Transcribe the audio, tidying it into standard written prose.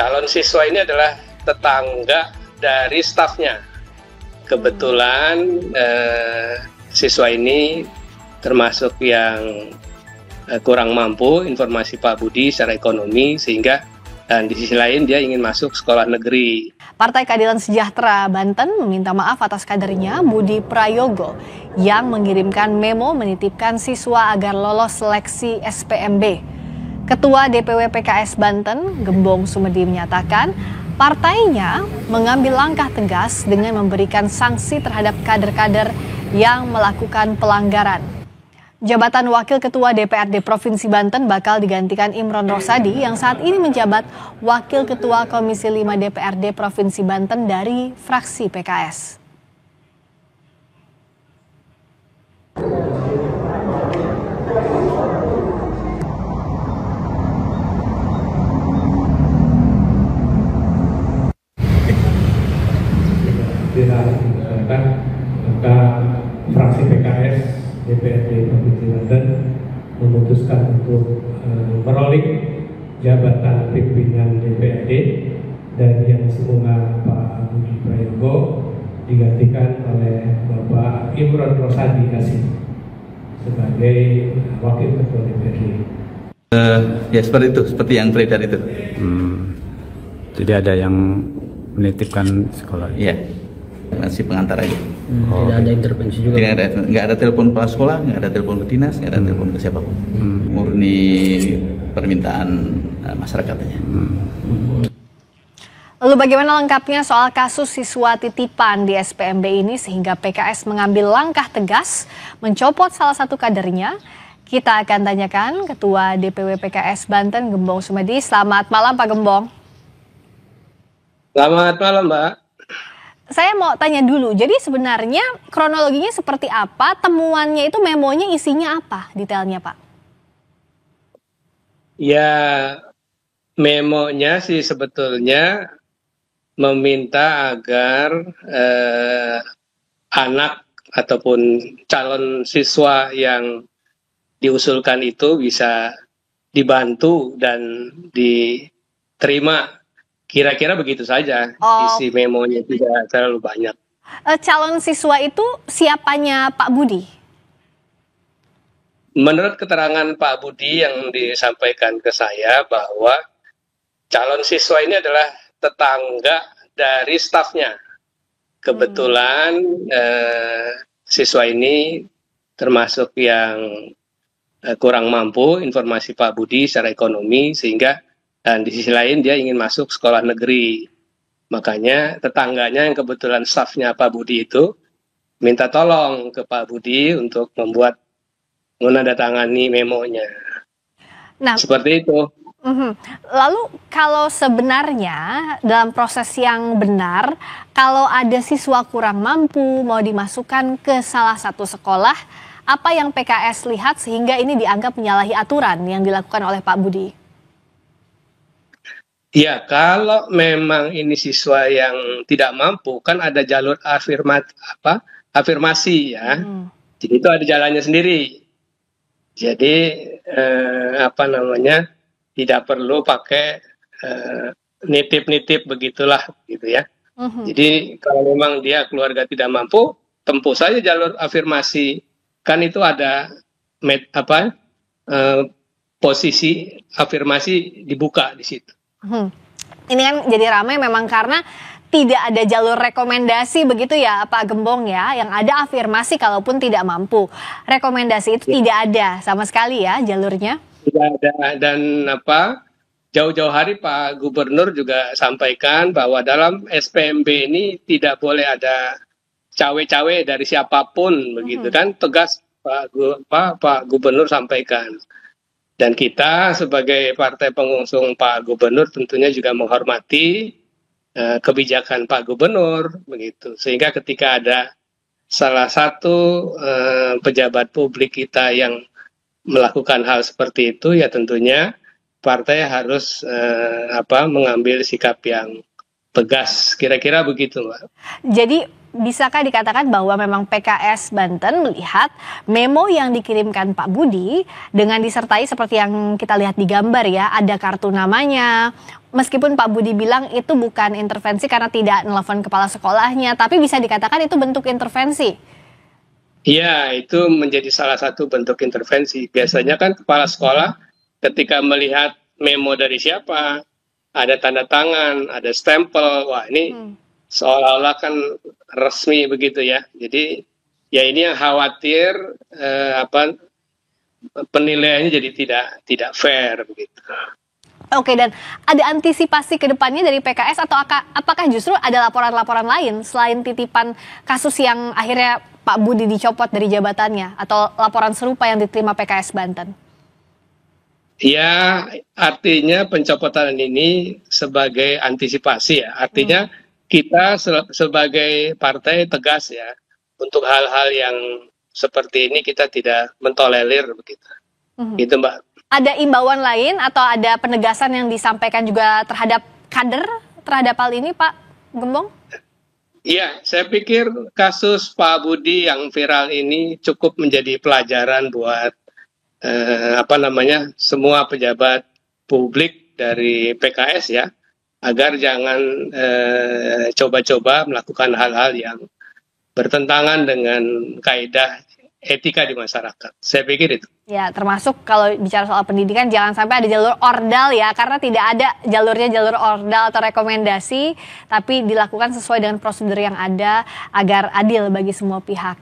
calon siswa ini adalah tetangga dari stafnya. Kebetulan siswa ini termasuk yang kurang mampu, informasi Pak Budi secara ekonomi, sehingga dan di sisi lain dia ingin masuk sekolah negeri. Partai Keadilan Sejahtera Banten meminta maaf atas kadernya Budi Prayogo yang mengirimkan memo menitipkan siswa agar lolos seleksi SPMB. Ketua DPW PKS Banten, Gembong Sumedi, menyatakan partainya mengambil langkah tegas dengan memberikan sanksi terhadap kader-kader yang melakukan pelanggaran. Jabatan Wakil Ketua DPRD Provinsi Banten bakal digantikan Imron Rosadi yang saat ini menjabat Wakil Ketua Komisi 5 DPRD Provinsi Banten dari fraksi PKS. Maka fraksi PKS DPRD Provinsi Banten memutuskan untuk merolling jabatan pimpinan DPRD dan yang semula Pak Budi Prayogo digantikan oleh Bapak Imron Rosadi Hasim sebagai Wakil Ketua DPRD. Ya seperti itu, seperti yang beredar itu. Jadi ada yang menitipkan sekolah. Iya, masih pengantar aja. Tidak ada intervensi juga. Nggak ada telepon kepala sekolah, nggak ada telepon ke dinas, nggak ada telepon ke siapapun. Murni permintaan masyarakatnya. Lalu bagaimana lengkapnya soal kasus siswa titipan di SPMB ini sehingga PKS mengambil langkah tegas mencopot salah satu kadernya? Kita akan tanyakan Ketua DPW PKS Banten, Gembong Sumedi. Selamat malam Pak Gembong. Selamat malam Mbak. Saya mau tanya dulu, jadi sebenarnya kronologinya seperti apa? Temuannya itu memonya isinya apa detailnya Pak? Ya, memonya sih sebetulnya meminta agar anak ataupun calon siswa yang diusulkan itu bisa dibantu dan diterima. Kira-kira begitu saja, isi memonya tidak terlalu banyak. Calon siswa itu siapanya Pak Budi? Menurut keterangan Pak Budi yang disampaikan ke saya bahwa calon siswa ini adalah tetangga dari stafnya. Kebetulan siswa ini termasuk yang kurang mampu, informasi Pak Budi secara ekonomi, sehingga dan di sisi lain dia ingin masuk sekolah negeri. Makanya tetangganya yang kebetulan stafnya Pak Budi itu minta tolong ke Pak Budi untuk membuat menandatangani memonya. Nah, seperti itu. Lalu kalau sebenarnya dalam proses yang benar, kalau ada siswa kurang mampu mau dimasukkan ke salah satu sekolah, apa yang PKS lihat sehingga ini dianggap menyalahi aturan yang dilakukan oleh Pak Budi? Ya, kalau memang ini siswa yang tidak mampu, kan ada jalur afirmasi ya. Jadi itu ada jalannya sendiri. Jadi tidak perlu pakai nitip-nitip begitulah gitu ya. Jadi kalau memang dia keluarga tidak mampu, tempuh saja jalur afirmasi. Kan itu ada posisi afirmasi dibuka di situ. Ini kan jadi ramai memang karena tidak ada jalur rekomendasi begitu ya Pak Gembong ya, yang ada afirmasi kalaupun tidak mampu. Rekomendasi itu tidak ada sama sekali ya jalurnya? Tidak ada, dan jauh-jauh hari Pak Gubernur juga sampaikan bahwa dalam SPMB ini tidak boleh ada cawe-cawe dari siapapun begitu kan, tegas Pak Gubernur sampaikan. Dan kita sebagai partai pengusung Pak Gubernur tentunya juga menghormati kebijakan Pak Gubernur begitu. Sehingga ketika ada salah satu pejabat publik kita yang melakukan hal seperti itu, ya tentunya partai harus mengambil sikap yang tegas. Kira-kira begitu, Mbak. Jadi bisakah dikatakan bahwa memang PKS Banten melihat memo yang dikirimkan Pak Budi dengan disertai seperti yang kita lihat di gambar ya, ada kartu namanya, meskipun Pak Budi bilang itu bukan intervensi karena tidak nelfon kepala sekolahnya, tapi bisa dikatakan itu bentuk intervensi. Iya, itu menjadi salah satu bentuk intervensi. Biasanya kan kepala sekolah ketika melihat memo dari siapa, ada tanda tangan, ada stempel, wah ini seolah-olah kan resmi begitu ya. Jadi ya ini yang khawatir penilaiannya jadi tidak fair begitu. Oke, dan ada antisipasi ke depannya dari PKS atau apakah justru ada laporan-laporan lain selain titipan kasus yang akhirnya Pak Budi dicopot dari jabatannya atau laporan serupa yang diterima PKS Banten? Ya, artinya pencopotan ini sebagai antisipasi ya. Artinya kita sebagai partai tegas ya untuk hal-hal yang seperti ini kita tidak mentolerir begitu. Gitu Mbak. Ada imbauan lain atau ada penegasan yang disampaikan juga terhadap kader terhadap hal ini Pak Gembong? Iya, saya pikir kasus Pak Budi yang viral ini cukup menjadi pelajaran buat semua pejabat publik dari PKS ya, agar jangan coba-coba melakukan hal-hal yang bertentangan dengan kaidah etika di masyarakat. Saya pikir itu. Ya, termasuk kalau bicara soal pendidikan jangan sampai ada jalur ordal ya, karena tidak ada jalur ordal atau rekomendasi, tapi dilakukan sesuai dengan prosedur yang ada agar adil bagi semua pihak.